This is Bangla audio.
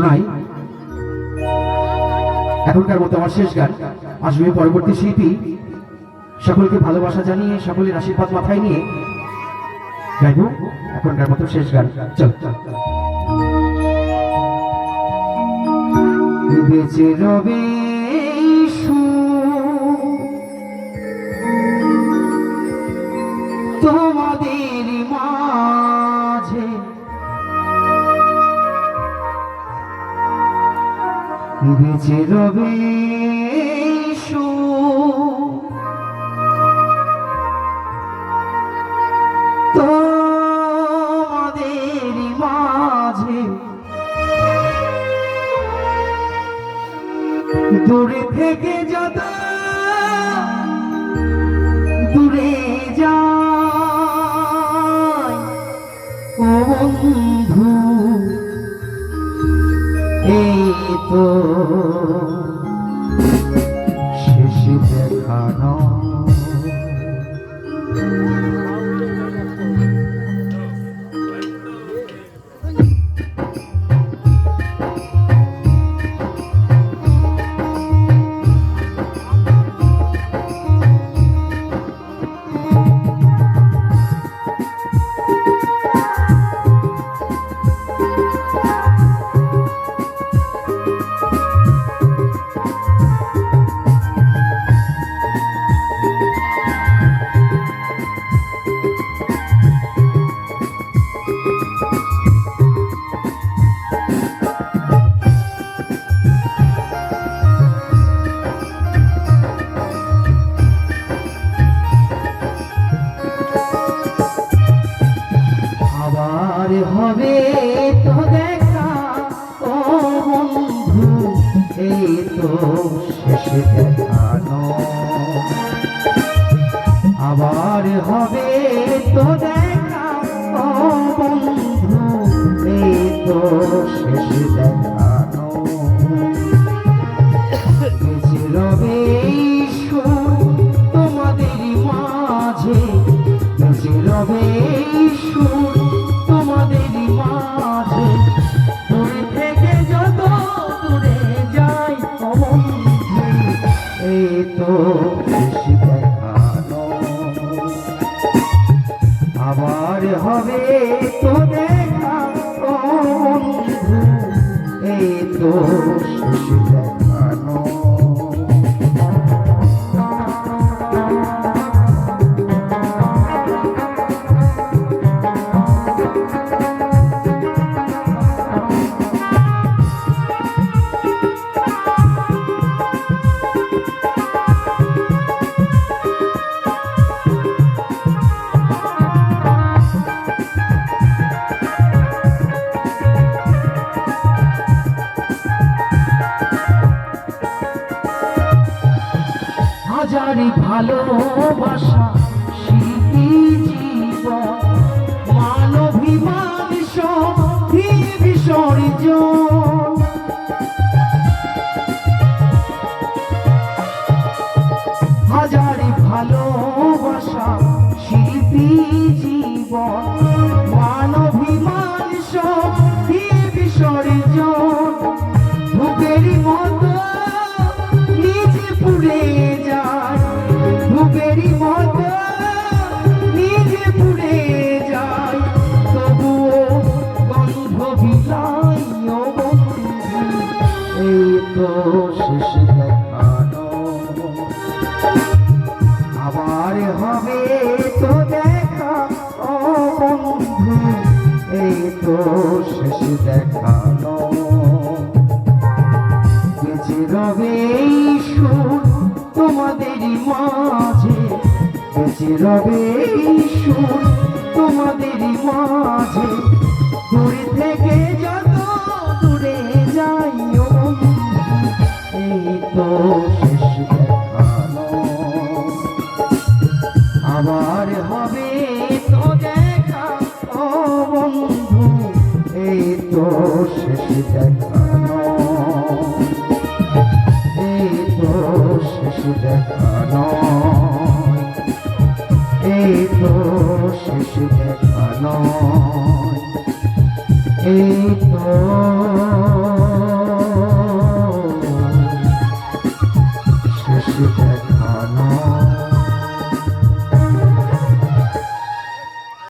শোনাই এখনকার মতো আমার শেষ গান। আসবে পরবর্তী শিল্পী। সকলকে ভালোবাসা জানিয়ে সকলের আশীর্বাদ মাথায় নিয়ে গাইব এখনকার মতো শেষ গান। চল বেঁচে রবে তোমাদের মাঝে, বেঁচে রবে তোমাদের মাঝে, দূরে থেকে যত দূরে যায় ও বন্ধু, এই তো শেষ দেখানো। হবে তো দেখা ও বন্ধু, এই তো শেষ দেখানো। আবার হবে তো দেখা ও বন্ধু, এই তো শেষ দেখানো। বেঁচে রবে সুর তোমাদের মাঝে, বেঁচে রবে সুর তোমাদের মাঝে, দূরে থেকে যত দূরে যাই ও বন্ধু, এই তো শেষ দেখানো। আবার হবে তো দেখা ও বন্ধু, এই তো শেষ দেখানো। হাজারি ভালোবাসা শিল্পী জীবন, মানবিমান বিসর্জন। হাজারি ভালোবাসা শিল্পী জীবন, মানবিমান বিসর্জন। ধূপেরই মতো নিজে পুড়ে যায়, ধূপেরই মতো নিজে পুড়ে যায়, তবুও গন্ধ বিলাই ও বন্ধু, এই তো শেষ দেখানো। আবার হবে তো দেখা ও বন্ধু, এই তো শেষ দেখানো। বেঁচে রবে সুর তোমাদের মাঝে, বেঁচে রবে সুর তোমাদের মাঝে, দূরে থেকে যত দূরে যাই ও বন্ধু, এই তো শেষ দেখানো। আবার হবে তো দেখা ও বন্ধু, এই তো শেষ দেখানো। এই তো শেষ দেখানো, এই তো শেষ দেখানো, এই তো